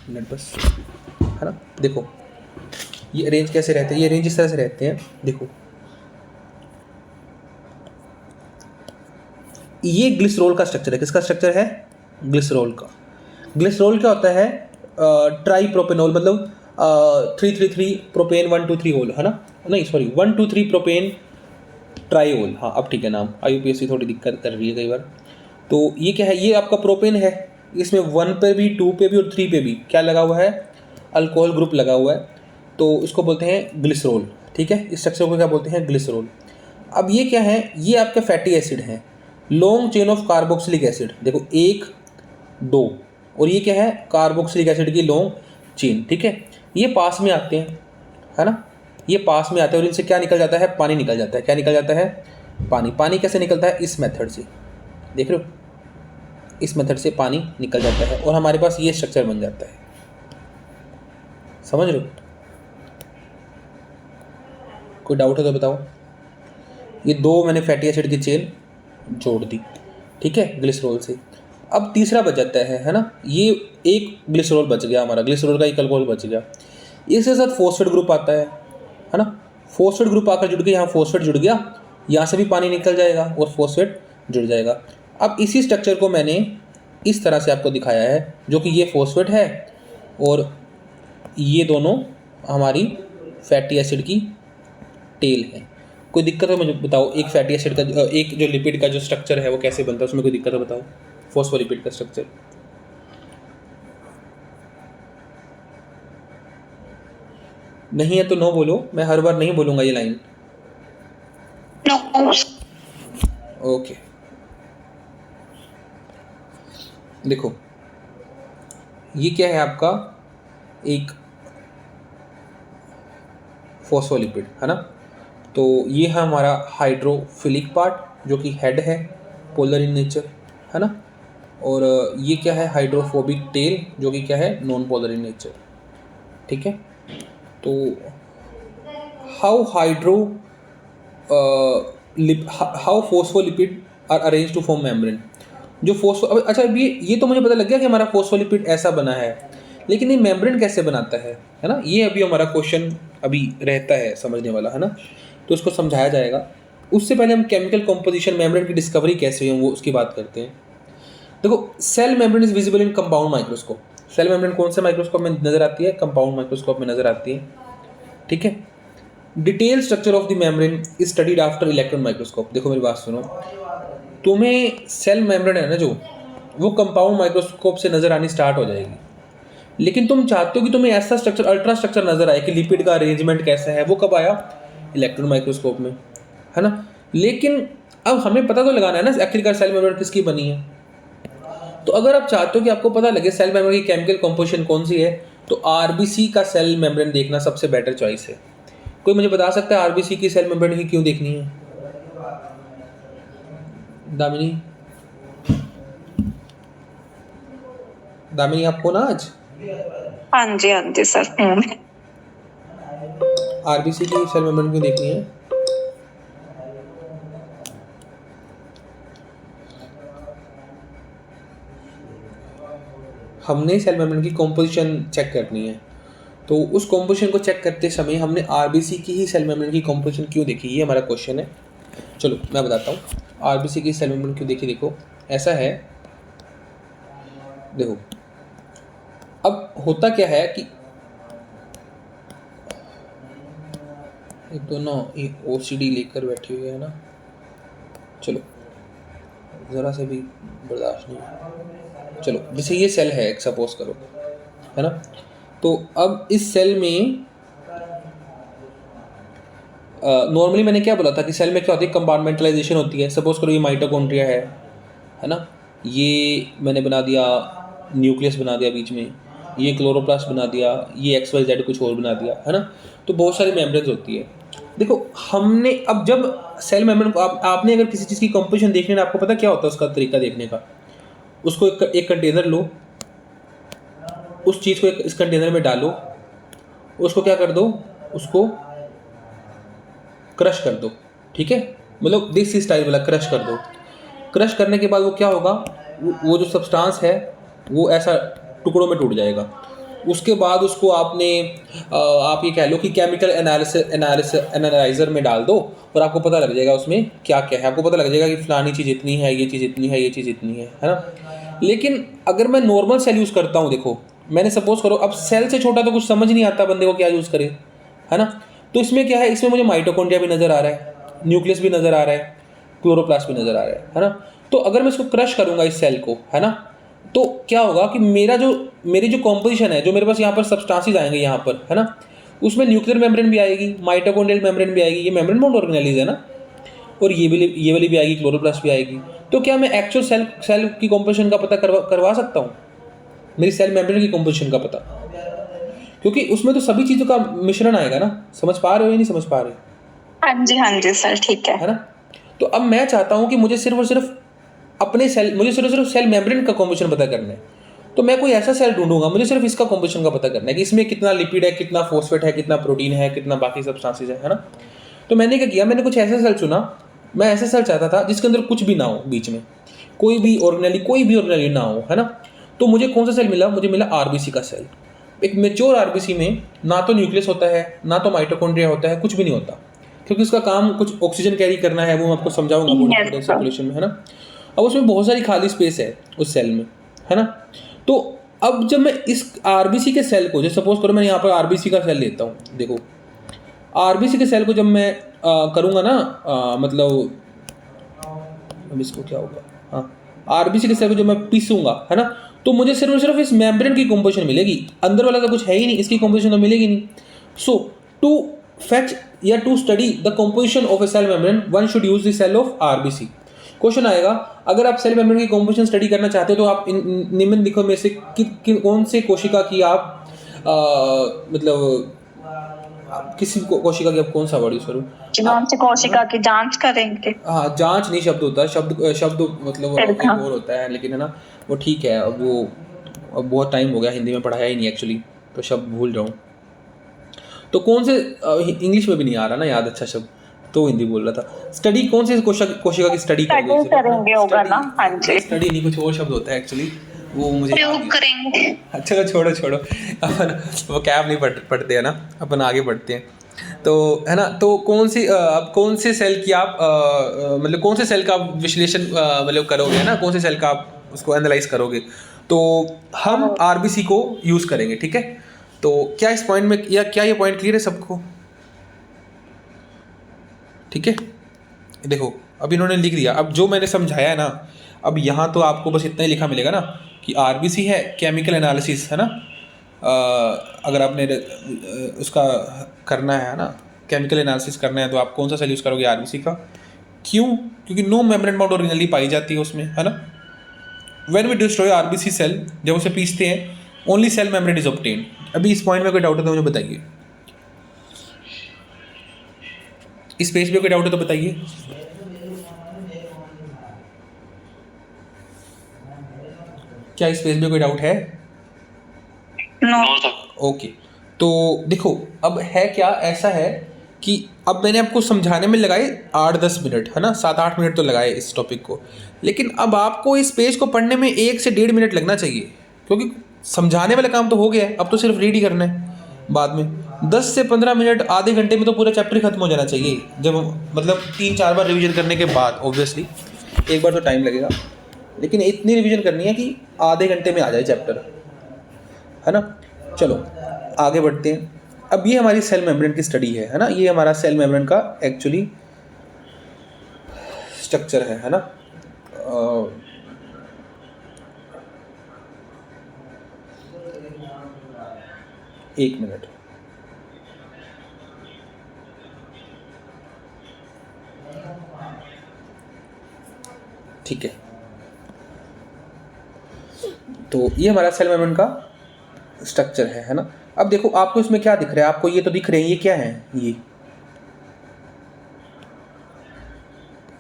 Speaker 1: मिनट बस, है ना? देखो ये अरेंज कैसे रहते हैं, ये अरेंज इस तरह से रहते हैं। देखो ये ग्लिसरॉल का स्ट्रक्चर है। किसका स्ट्रक्चर है? ग्लिसरॉल का। ग्लिसरॉल क्या होता है? ट्राई प्रोपेनॉल, मतलब 333 प्रोपेन 123 होल, है ना? नहीं सॉरी, 123 प्रोपेन ट्राईओल। हाँ अब ठीक है नाम, IUPAC थोड़ी दिक्कत कर रही है कई बार। तो ये क्या है? ये आपका प्रोपेन है, इसमें 1 पे भी, 2 पे भी और 3 पे भी क्या लगा हुआ है? अल्कोहल ग्रुप लगा हुआ है, तो इसको बोलते हैं ग्लिसरॉल। ठीक है, इस स्ट्रक्चर को क्या बोलते हैं? ग्लिसरॉल। अब ये क्या है? ये आपके फैटी एसिड हैं, long chain of carboxylic acid. देखो 1 2, और ये क्या है? कार्बोक्सिलिक एसिड की लॉन्ग चेन। ठीक है, ये पास में आते हैं, है ना? ये पास में आते हैं और इनसे क्या निकल जाता है? पानी निकल जाता है। क्या निकल जाता है? पानी। पानी कैसे निकलता है? इस मेथड से, देख रहे हो? इस मेथड से पानी निकल जाता है और हमारे पास ये स्ट्रक्चर बन जाता है। समझ रहे हो? कोई डाउट है तो बताओ। ये 2 मैंने फैटी एसिड की चेन जोड़ दी, ठीक है, ग्लिसरॉल से। अब तीसरा बच जाता है ना? ये एक ग्लिसरॉल बच गया हमारा, ग्लिसरॉल का एक अल्कोहल बच गया। इसके साथ फॉस्फेट ग्रुप आता है ना? फॉस्फेट ग्रुप आकर जुड़ गया, यहाँ फॉस्फेट जुड़ गया यहाँ से भी पानी निकल जाएगा और फॉस्फेट जुड़ जाएगा। अब इसी स्ट्रक्चर को मैंने इस तरह से आपको दिखाया है, जो कि ये फॉस्फेट है और ये दोनों हमारी फैटी एसिड की टेल है। कोई दिक्कत है मुझे बताओ, एक फैटी एसिड का एक जो लिपिड का जो स्ट्रक्चर है वो कैसे बनता है, उसमें कोई दिक्कत है बताओ, फॉस्फोलिपिड का स्ट्रक्चर। नहीं है तो नो बोलो, मैं हर बार नहीं बोलूँगा ये लाइन।
Speaker 2: नो।
Speaker 1: ओके, देखो ये क्या है आपका, एक फॉस्फोलिपिड है ना। तो ये है हमारा हाइड्रोफिलिक पार्ट जो कि हेड है, पोलर इन नेचर है ना। और ये क्या है, हाइड्रोफोबिक टेल जो कि क्या है, नॉन पोलर इन नेचर। ठीक है, तो how phospholipid are arrange to form membrane. जो फॉस्फो, अच्छा ये तो मुझे पता लग गया कि हमारा फॉस्फोलिपिड ऐसा बना है, लेकिन ये मेम्ब्रेन कैसे बनाता है ना, ये अभी हमारा क्वेश्चन अभी रहता है समझने वाला है ना। तो उसको समझाया जाएगा। उससे पहले हम केमिकल कॉम्पोजिशन, मेम्ब्रेन की डिस्कवरी कैसे हुई वो उसकी बात करते हैं। देखो, cell membrane is visible in compound microscope. Cell membrane कौन से माइक्रोस्कोप में नजर आती है, कंपाउंड माइक्रोस्कोप में नजर आती है। ठीक है, detail structure of the membrane is studied after electron microscope. देखो मेरी बात सुनो, तुम्हें सेल मेम्ब्रेन है ना जो, वो कंपाउंड माइक्रोस्कोप से नजर आनी स्टार्ट हो जाएगी, लेकिन तुम चाहते हो कि तुम्हें ऐसा स्ट्रक्चर, अल्ट्रा स्ट्रक्चर नजर आए कि लिपिड का अरेंजमेंट कैसा है, वो कब आया, इलेक्ट्रॉन माइक्रोस्कोप में है ना। लेकिन अब हमें पता तो लगाना है ना आखिरकार सेल मेम्ब्रेन किसकी बनी है। तो अगर आप चाहते हो कि आपको पता लगे सेल मेम्ब्रेन की केमिकल कॉम्पोजिशन कौन सी है, तो आरबीसी का सेल मेम्ब्रेन देखना सबसे बेटर चॉइस है। कोई मुझे बता सकता है आरबीसी की सेल मेम्ब्रेन की क्यों देखनी है? दामिनी, दामिनी आपको ना आज
Speaker 2: हाँ जी सर।
Speaker 1: आरबीसी की सेल मेम्ब्रेन क्यों देखनी है? हमने सेल मेम्ब्रेन की कॉम्पोजिशन चेक करनी है, तो उस कॉम्पोजिशन को चेक करते समय हमने आरबीसी की ही सेल मेम्ब्रेन की कॉम्पोजिशन क्यों देखी, ये हमारा क्वेश्चन है। चलो मैं बताता हूँ आरबीसी की सेल मेम्ब्रेन क्यों देखी। देखो ऐसा है, देखो अब होता क्या है कि ये दोनों ओसीडी लेकर बैठी हुई है ना, चलो ज़रा से भी बर्दाश्त नहीं। चलो जैसे ये सेल है, एक सपोज करो है ना, तो अब इस सेल में नॉर्मली मैंने क्या बोला था कि सेल में क्या होती है, कंपार्टमेंटलाइजेशन होती है। सपोज करो ये माइटोकॉन्ड्रिया है ना, ये मैंने बना दिया, न्यूक्लियस बना दिया बीच में, ये क्लोरोप्लास्ट बना दिया, ये XYZ कुछ और बना दिया है ना। तो बहुत सारी मेम्ब्रेन्स होती है। देखो हमने अब जब सेल मेम्ब्रेन को आपने अगर किसी चीज़ की कंपोजिशन देखनी है, आपको पता क्या होता है उसका तरीका देखने का, उसको एक कंटेनर लो, उस चीज़ को इस कंटेनर में डालो, उसको क्या कर दो, उसको क्रश कर दो। ठीक है, मतलब देसी स्टाइल वाला क्रश कर दो। क्रश करने के बाद वो क्या होगा, वो जो सब्सटेंस है वो ऐसा टुकड़ों में टूट जाएगा। उसके बाद उसको आपने आप ये कह लो कि केमिकल एनालाइजर में डाल दो और आपको पता लग जाएगा उसमें क्या क्या है। आपको पता लग जाएगा कि फलानी चीज़ इतनी है, ये चीज़ इतनी है, ये चीज़ इतनी है ना। लेकिन अगर मैं नॉर्मल सेल यूज़ करता हूँ, देखो मैंने सपोज करो, अब सेल से छोटा तो कुछ समझ नहीं आता बंदे को क्या यूज़ करे है ना। तो इसमें क्या है, इसमें मुझे माइटोकॉन्ड्रिया भी नज़र आ रहा है, न्यूक्लियस भी नज़र आ रहा है, क्लोरोप्लास्ट भी नज़र आ रहा है ना। तो अगर मैं इसको क्रश करूँगा इस सेल को है ना, तो क्या होगा कि मेरी जो कॉम्पोजिशन है, जो मेरे पास यहाँ पर सब्सटेंसेस आएंगे यहाँ पर है ना, उसमें न्यूक्लियर मेम्ब्रेन भी आएगी, माइटोकॉन्ड्रियल मेम्ब्रेन भी आएगी, ये मेम्ब्रेन बाउंड ऑर्गेनेलिज है ना, और ये वाली भी आएगी, क्लोरोप्लास्ट भी आएगी। तो क्या मैं एक्चुअल सेल की कॉम्पोजिशन का पता करवा सकता हूँ, मेरी सेल मेम्ब्रेन की कॉम्पोजिशन का पता, क्योंकि उसमें तो सभी चीज़ों का मिश्रण आएगा ना। समझ पा रहे हो या नहीं समझ पा रहे?
Speaker 2: हाँ जी सर, ठीक है
Speaker 1: ना। तो अब मैं चाहता हूँ कि मुझे सिर्फ और सिर्फ मुझे सिर्फ सेल मेम्ब्रेन का कॉम्पोजिशन पता करना है। तो मैं कोई ऐसा सेल ढूंढूंगा, मुझे सिर्फ इसका कॉम्पोजिशन का पता करना है कि इसमें कितना लिपिड है, कितना फॉस्फेट है, कितना प्रोटीन है, कितना बाकी सब्सटेंसेस है ना। तो मैंने क्या किया, मैंने कुछ ऐसा सेल चुना। मैं ऐसा सेल चाहता था जिसके अंदर कुछ भी ना हो, बीच में कोई भी ऑर्गेनेली ना हो है ना। तो मुझे कौन सा सेल मिला, मुझे मिला आरबीसी का सेल। एक मेच्योर आरबीसी में ना तो न्यूक्लियस होता है, ना तो माइटोकॉन्ड्रिया होता है, कुछ भी नहीं होता। क्योंकि उसका काम कुछ ऑक्सीजन कैरी करना है, वो मैं आपको समझाऊंगा body
Speaker 2: Yes,
Speaker 1: fluid
Speaker 2: sir.
Speaker 1: Circulation में, है ना। अब उसमें बहुत सारी खाली स्पेस है उस सेल में, है ना। तो अब जब मैं इस आरबीसी के सेल को, जैसे सपोज करो मैं यहाँ पर आरबीसी का सेल लेता हूँ, देखो आरबीसी के सेल को जब मैं करूँगा ना, मतलब अब इसको क्या होगा, हाँ, आरबीसी के सेल को जब मैं पीसूंगा, है ना, तो मुझे सिर्फ और सिर्फ इस मेम्ब्रेन की कंपोजिशन मिलेगी, अंदर वाला तो कुछ है ही नहीं, इसकी कंपोजिशन तो मिलेगी नहीं। सो टू फैच या to study the composition of a cell membrane one should use the cell of RBC. Question आएगा, अगर आप सेल मेम्ब्रेन की कंपोजिशन स्टडी करना चाहते हो तो आप निम्नलिखित में से कौन से कोशिका की आप मतलब किसी कोशिका की आप कौन सा वर्ड यूज करो,
Speaker 2: कौन सी कोशिका की जांच करेंगे?
Speaker 1: हाँ, जांच नहीं शब्द होता है, शब्द मतलब वो एक
Speaker 2: हाँ।
Speaker 1: और होता है, लेकिन है ना वो ठीक है। अब वो अब बहुत टाइम हो गया, हिंदी में पढ़ाया ही नहीं एक्चुअली, तो शब्द भूल जाऊँ। तो कौन से इंग्लिश में भी नहीं आ रहा ना याद अच्छा शब्द, तो हिंदी बोल रहा था। स्टडी कौन से कोशिका की स्टडी
Speaker 2: स्टडी करेंगे होगा ना? हाँ जी।
Speaker 1: स्टडी नहीं, कुछ और शब्द होता है एक्चुअली, वो मुझे याद
Speaker 2: प्रयोग
Speaker 1: नहीं।
Speaker 2: करेंगे।
Speaker 1: अच्छा छोड़ो अपन वो कैब नहीं पढ़ते हैं ना, अपन आगे बढ़ते हैं। तो है ना, तो अब कौन से सेल की आप मतलब कौन से सेल का आप विश्लेषण मतलब करोगे, है ना, कौन से सेल का आप उसको एनालाइज करोगे, तो हम आरबीसी को यूज़ करेंगे, ठीक है। तो क्या इस पॉइंट में, या क्या ये पॉइंट क्लियर है सबको? ठीक है, देखो अब इन्होंने लिख दिया, अब जो मैंने समझाया है ना, अब यहाँ तो आपको बस इतना ही लिखा मिलेगा ना कि आरबीसी है केमिकल एनालिसिस, है ना। अगर आपने उसका करना है ना, केमिकल एनालिसिस करना है, तो आप कौन सा सेल यूज़ करोगे? आरबीसी का। क्यों? क्योंकि नो मेम्ब्रेन बाउंड ओरिजिनली पाई जाती है उसमें, है ना। When we destroy RBC cell, जब उसे पीसते हैं, only cell membrane is obtain. अभी इस पॉइंट में कोई डाउट है तो मुझे बताइए, इस पेज पे कोई डाउट है तो बताइए। क्या इस पेज पे कोई डाउट है?
Speaker 2: नो।
Speaker 1: ओके, तो देखो अब है क्या, ऐसा है कि अब मैंने आपको समझाने में लगाए 8-10 मिनट, है ना, 7-8 मिनट तो लगाए इस टॉपिक को, लेकिन अब आपको इस पेज को पढ़ने में 1 से 1.5 मिनट लगना चाहिए, क्योंकि समझाने वाला काम तो हो गया है, अब तो सिर्फ रीड ही करना है। बाद में 10 से 15 मिनट, आधे घंटे में तो पूरा चैप्टर खत्म हो जाना चाहिए, जब मतलब 3-4 बार रिवीजन करने के बाद। ऑब्वियसली एक बार तो टाइम लगेगा, लेकिन इतनी रिवीजन करनी है कि आधे घंटे में आ जाए चैप्टर, है ना। चलो आगे बढ़ते हैं। अब ये हमारी सेल मेम्ब्रेन की स्टडी है ना, ये हमारा सेल मेम्ब्रेन का एक्चुअली स्ट्रक्चर है ना। एक मिनट, ठीक है। तो ये हमारा सेल मेम्ब्रेन का स्ट्रक्चर है ना। अब देखो आपको इसमें क्या दिख रहा है, आपको ये तो दिख रहे हैं, ये क्या है, ये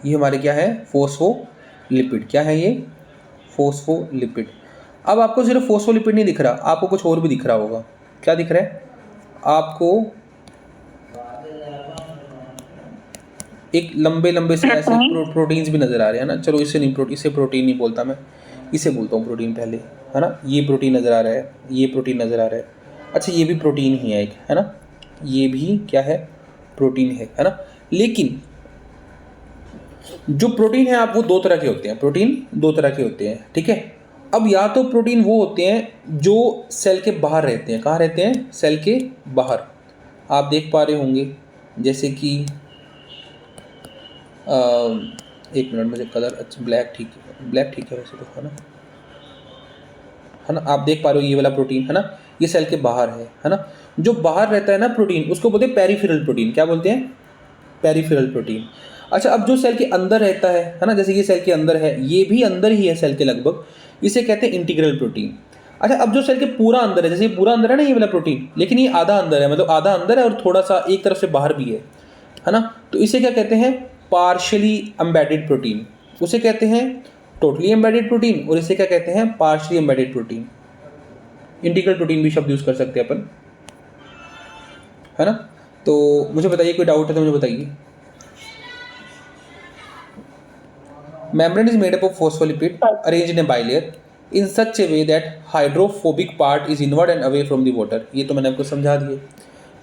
Speaker 1: हमारे क्या है, फोस्फोलिपिड। क्या है ये? फोस्फोलिपिड। अब आपको सिर्फ फोस्फोलिपिड नहीं दिख रहा, आपको कुछ और भी दिख रहा होगा। क्या दिख रहा है आपको? एक लंबे लंबे से ऐसे प्रोटीन्स भी नज़र आ रहे हैं ना। चलो इसे नहीं, इसे प्रोटीन नहीं बोलता मैं, इसे बोलता हूँ प्रोटीन पहले, है ना। ये प्रोटीन नज़र आ रहा है, ये प्रोटीन नज़र आ रहा है। अच्छा ये भी प्रोटीन ही है एक, है ना, ये भी क्या है, प्रोटीन है ना। लेकिन जो प्रोटीन है आप, वो 2 तरह के होते हैं, प्रोटीन 2 तरह के होते हैं, ठीक है। अब या तो प्रोटीन वो होते हैं जो सेल के बाहर रहते हैं। कहाँ रहते हैं? सेल के बाहर। आप देख पा रहे होंगे, जैसे कि एक मिनट, मुझे कलर अच्छा, ब्लैक ठीक है वैसे तो, है ना। आप देख पा रहे हो ये वाला प्रोटीन, है ना, ये सेल के बाहर है ना। जो बाहर रहता है ना प्रोटीन, उसको बोलते हैं पेरिफेरल प्रोटीन। क्या बोलते हैं? Peripheral protein. अच्छा, अब जो सेल के अंदर रहता है ना, जैसे ये सेल के अंदर है, ये भी अंदर ही है सेल के लगभग, इसे कहते हैं इंटीग्रल प्रोटीन। अच्छा, अब जो सेल के पूरा अंदर है, जैसे ये पूरा अंदर है ना ये वाला प्रोटीन, लेकिन ये आधा अंदर है, मतलब आधा अंदर है और थोड़ा सा एक तरफ से बाहर भी है ना, तो इसे क्या कहते हैं? Partially embedded protein. उसे कहते हैं टोटली एम्बेडेड प्रोटीन, और इसे क्या कहते हैं? Partially embedded protein. Integral protein भी शब्द यूज कर सकते हैं अपन, है ना। तो मुझे बताइए, कोई डाउट है तो मुझे बताइए। Membrane is made up of phospholipid arranged in a bilayer in such a way that hydrophobic part is inward and away from the water. ये तो मैंने आपको समझा दिया।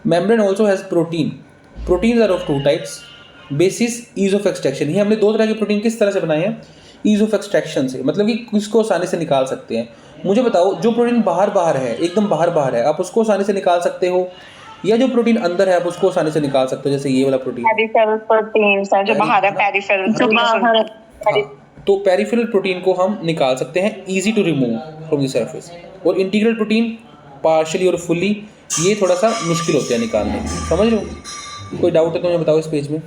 Speaker 1: Membrane also has protein proteins are of two types, basis ease of extraction. ये हमने दो तरह के प्रोटीन किस तरह से बनाए हैं? ईज ऑफ एक्सट्रैक्शन से, मतलब कि किसको आसानी से निकाल सकते हैं। मुझे बताओ, जो प्रोटीन बाहर बाहर है, एकदम बाहर बाहर है, आप उसको आसानी से निकाल सकते हो, या जो प्रोटीन अंदर है आप उसको आसानी से निकाल सकते हो, जैसे ये वाला प्रोटीन?
Speaker 2: पेरिफेरल प्रोटीन्स है जो बाहर है, पेरिफेरल
Speaker 3: जो बाहर है।
Speaker 1: हाँ, तो पेरिफेरल प्रोटीन को हम निकाल सकते हैं, easy to remove from the surface. और इंटीग्रल प्रोटीन पार्शियली और फुल्ली, ये थोड़ा सा मुश्किल होता है निकालने, समझ रहे हो? कोई डाउट है तो मुझे बताओ इस पेज में।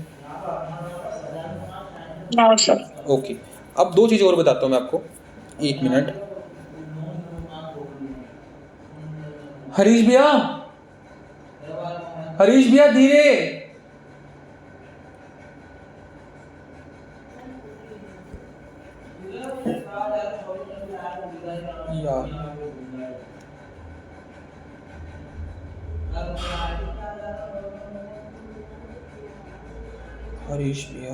Speaker 2: No sir.
Speaker 1: ओके, अब दो चीज़ और बताता हूँ मैं आपको, एक मिनट। हरीश भैया, हरीश भैया धीरे। यार हरीश भैया,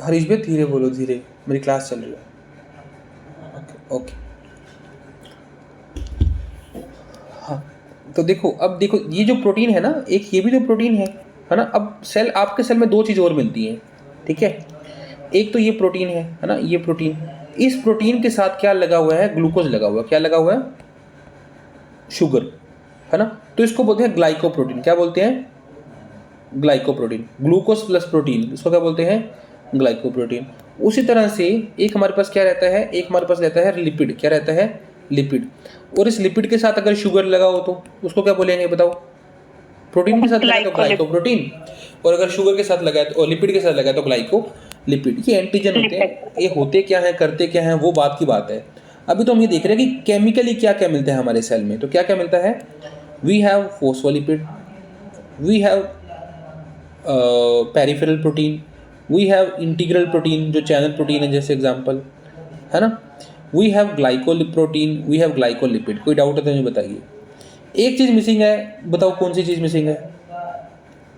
Speaker 1: हरीश भैया धीरे बोलो, धीरे, मेरी क्लास चल रही है। ओके ओके, हाँ तो देखो, अब देखो ये जो प्रोटीन है ना, एक ये भी तो प्रोटीन है ना। अब सेल, आपके सेल में दो चीज़ और मिलती हैं, ठीक है। एक तो ये प्रोटीन है ना, ये प्रोटीन, इस प्रोटीन के साथ क्या लगा हुआ है? ग्लूकोज लगा हुआ है। क्या लगा हुआ है? शुगर, है ना। तो इसको बोलते हैं ग्लाइकोप्रोटीन। क्या बोलते हैं? ग्लाइकोप्रोटीन। ग्लूकोज प्लस प्रोटीन, इसको क्या बोलते हैं? ग्लाइकोप्रोटीन। उसी तरह से एक हमारे पास क्या रहता है? एक हमारे पास रहता है लिपिड। क्या रहता है? लिपिड। और इस लिपिड के साथ अगर शुगर लगा हो तो उसको क्या बोलेंगे बताओ? प्रोटीन के साथ लगा तो ग्लाइकोप्रोटीन, और अगर शुगर के साथ लगा है तो, लिपिड के साथ लगा है तो ग्लाइकोलिपिड। ये एंटीजन होते हैं। ये होते क्या है, करते क्या है, वो बात की बात है। अभी तो हम ये देख रहे हैं कि केमिकली क्या क्या मिलता है हमारे सेल में। तो क्या क्या मिलता है? We have phospholipid, we have peripheral protein, we have integral protein जो चैनल प्रोटीन है जैसे एग्जांपल, है ना। We have glycoprotein, we have glycolipid. कोई डाउट है तो मुझे बताइए। एक चीज़ मिसिंग है, बताओ कौन सी चीज़ मिसिंग है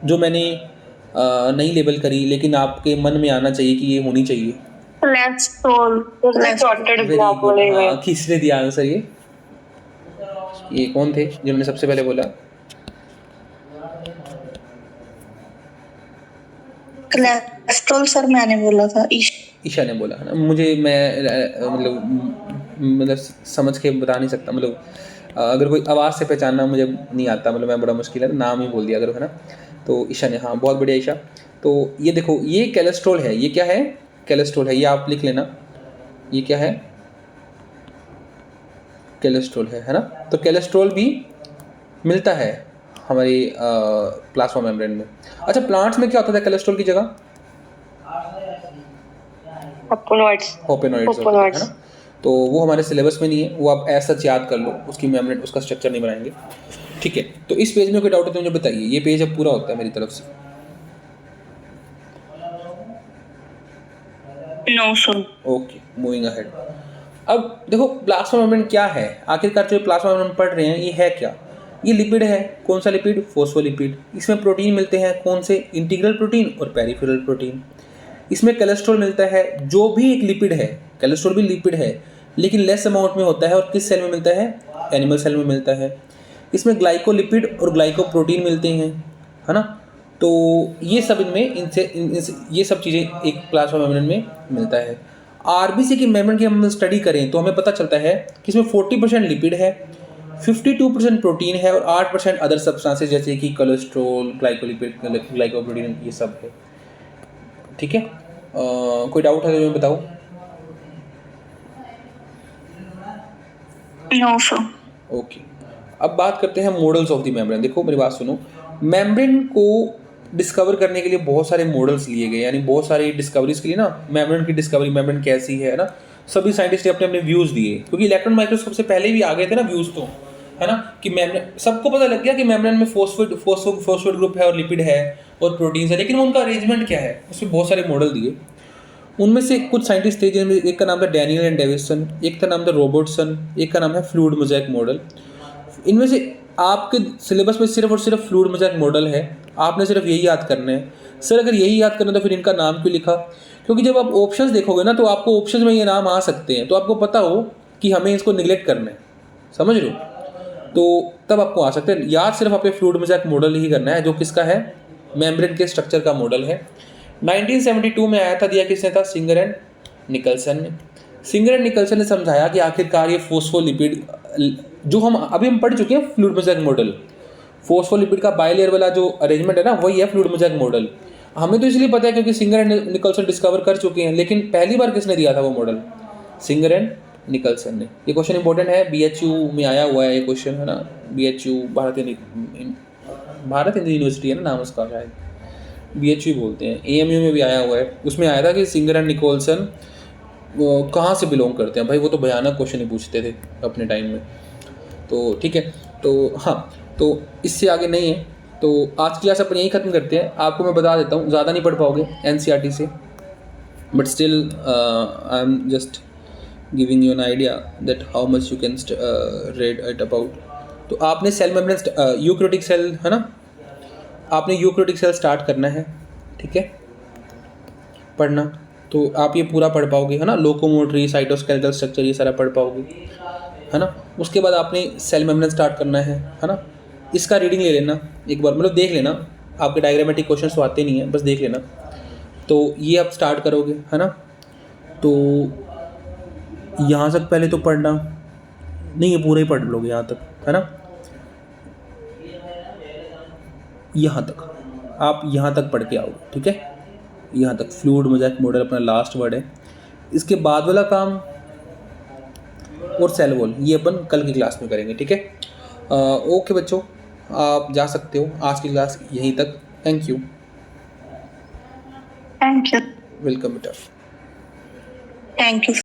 Speaker 1: जो मैंने नहीं लेबल करी, लेकिन आपके मन में आना चाहिए कि ये होनी चाहिए।
Speaker 2: Cholesterol, dotted
Speaker 1: very
Speaker 2: block
Speaker 1: good.
Speaker 2: बोले हुए।
Speaker 1: हाँ, किसने दिया आंसर? ये कौन थे जिन्होंने सबसे पहले बोला?
Speaker 3: कोलेस्ट्रॉल सर मैंने बोला था,
Speaker 1: ईशा ने बोला, है ना। मुझे मैं मतलब समझ के बता नहीं सकता, मतलब अगर कोई आवाज़ से पहचानना मुझे नहीं आता, मतलब मैं बड़ा मुश्किल है, नाम ही बोल दिया करो, है ना। तो ईशा ने, हाँ बहुत बढ़िया ईशा। तो ये देखो, ये कोलेस्ट्रॉल है। ये क्या है? कोलेस्ट्रॉल है। ये आप लिख लेना, ये क्या है? कोलेस्ट्रॉल है ना। तो कोलेस्ट्रॉल भी मिलता है हमारी प्लाज्मा मेम्ब्रेन में। अच्छा, प्लांट्स में क्या होता था कोलेस्ट्रॉल की जगह?
Speaker 2: होपोनॉइड्स
Speaker 1: होते हैं, है ना। तो वो हमारे सिलेबस में नहीं है, वो आप ऐसा याद कर लो, उसकी मेम्ब्रेन, उसका स्ट्रक्चर नहीं बनाएंगे, ठीक है। तो इस पेज में कोई डाउट है तो मुझे बताइए। ये पेज अब पूरा होता है मेरी तरफ से।
Speaker 2: No sir.
Speaker 1: Okay, moving ahead. अब देखो प्लाज्मा मेम्ब्रेन क्या है आखिरकार। जो प्लाज्मा मेम्ब्रेन पढ़ रहे हैं, ये है क्या? ये लिपिड है। कौन सा लिपिड? फोस्फोलिपिड। इसमें प्रोटीन मिलते हैं, कौन से? इंटीग्रल प्रोटीन और पेरिफेरल प्रोटीन। इसमें कोलेस्ट्रॉल मिलता है, जो भी एक लिपिड है। कोलेस्ट्रॉल भी लिपिड है, लेकिन लेस अमाउंट में होता है। और किस सेल में मिलता है? एनिमल सेल में मिलता है। इसमें ग्लाइकोलिपिड और ग्लाइकोप्रोटीन मिलते हैं, है ना। तो ये सब इनमें ये सब चीज़ें एक प्लाज्मा मेम्ब्रेन में मिलता है। आरबीसी की मेम्ब्रेन की हम स्टडी करें तो हमें पता चलता है कि इसमें 40% लिपिड है, 52% प्रोटीन है और 8% अदर सब्सटेंसेस जैसे कि कोलेस्ट्रॉल, ग्लाइकोलिपिड, ग्लाइकोप्रोटीन, ये सब है, ठीक है। कोई डाउट है तो मैं बताऊँ?
Speaker 2: No sir.
Speaker 1: ओके, अब बात करते हैं मॉडल्स ऑफ द मेम्ब्रेन। देखो मेरी बात सुनो, मेम्ब्रेन को डिस्कवर करने के लिए बहुत सारे मॉडल्स लिए गए, यानी बहुत सारी डिस्कवरीज के लिए ना, मेम्ब्रेन की डिस्कवरी, मेम्ब्रेन कैसी है ना, सभी साइंटिस्ट ने अपने अपने व्यूज़ दिए, क्योंकि इलेक्ट्रॉन माइक्रोस्कोप से पहले भी आ गए थे ना व्यूज़, तो है ना, कि मेम्ब्रेन, सबको पता लग गया कि मेम्ब्रेन में फोस्फेट ग्रुप है और लिपिड है और प्रोटीन्स है, लेकिन उनका अरेंजमेंट क्या है, उसमें बहुत सारे मॉडल दिए। उनमें से कुछ साइंटिस्ट थे जिनमें एक का नाम था डैनियल एंड डेविसन, एक का नाम था रॉबर्टसन, एक का नाम है फ्लूइड मोज़ेक मॉडल। इनमें से आपके सिलेबस में सिर्फ और सिर्फ फ्लूइड मोज़ेक मॉडल है, आपने सिर्फ यही याद करना है। सर अगर यही याद करना तो फिर इनका नाम क्यों लिखा? क्योंकि जब आप ऑप्शंस देखोगे ना तो आपको ऑप्शंस में ये नाम आ सकते हैं, तो आपको पता हो कि हमें इसको निगलेक्ट करना है, समझ रहे हो, तो तब आपको आ सकते हैं। याद सिर्फ आपके फ्लूइड मोज़ेक मॉडल ही करना है, जो किसका है, मेम्ब्रेन के स्ट्रक्चर का मॉडल है। 1972 में आया था, दिया किसने था, सिंगर एंड निकलसन ने। सिंगर एंड निकलसन ने समझाया कि आखिरकार ये फोस्फोलिपिड, जो हम पढ़ चुके हैं फ्लूइड मोज़ेक मॉडल, फोस्फोलिपिड का बाइलेयर वाला जो अरेंजमेंट है ना, वही है फ्लूइड मोज़ेक मॉडल। हमें तो इसलिए पता है क्योंकि सिंगर एंड निकलसन डिस्कवर कर चुके हैं, लेकिन पहली बार किसने दिया था वो मॉडल, सिंगर एंड निकलसन ने। ये क्वेश्चन इंपॉर्टेंट है, BHU में आया हुआ है ये क्वेश्चन, है ना, BHU भारत हिंदू यूनिवर्सिटी है ना नाम उसका, शायद BHU बोलते हैं, AMU में भी आया हुआ है, उसमें आया था कि सिंगर एंड निकोलसन कहाँ से बिलोंग करते हैं। भाई वो तो भयानक क्वेश्चन ही पूछते थे अपने टाइम में, तो ठीक है। तो हाँ, तो इससे आगे नहीं है, तो आज की क्लास अपन यही ख़त्म करते हैं। आपको मैं बता देता हूँ, ज़्यादा नहीं पढ़ पाओगे NCERT से, but still I am just giving you an idea that how much you can read it about. तो आपने सेल मेम्ब्रेन, यूकैरियोटिक सेल है ना, आपने यूकैरियोटिक सेल स्टार्ट करना है, ठीक है, पढ़ना, तो आप ये पूरा पढ़ पाओगे, है ना, लोकोमोटरी, साइटोस्केलेटल स्ट्रक्चर, ये सारा पढ़ पाओगे, है ना। उसके बाद आपने सेल मेम्ब्रेन स्टार्ट करना है ना। इसका रीडिंग ले लेना एक बार, मतलब देख लेना, आपके डायग्रामेटिक क्वेश्चन तो आते नहीं हैं, बस देख लेना। तो ये आप स्टार्ट करोगे, है ना, तो यहाँ तक पहले तो पढ़ना नहीं, ये पूरा ही पढ़ लोगे यहाँ तक, है ना, यहाँ तक आप यहाँ तक पढ़ के आओगे, ठीक है, यहाँ तक फ्लूइड मोज़ेक मॉडल अपना लास्ट वर्ड है। इसके बाद वाला काम और सेल वॉल ये अपन कल की क्लास में करेंगे, ठीक है। ओके बच्चों, आप जा सकते हो, आज की क्लास यहीं तक। Thank you,
Speaker 3: thank you.
Speaker 1: Welcome बेटा।
Speaker 3: Thank you.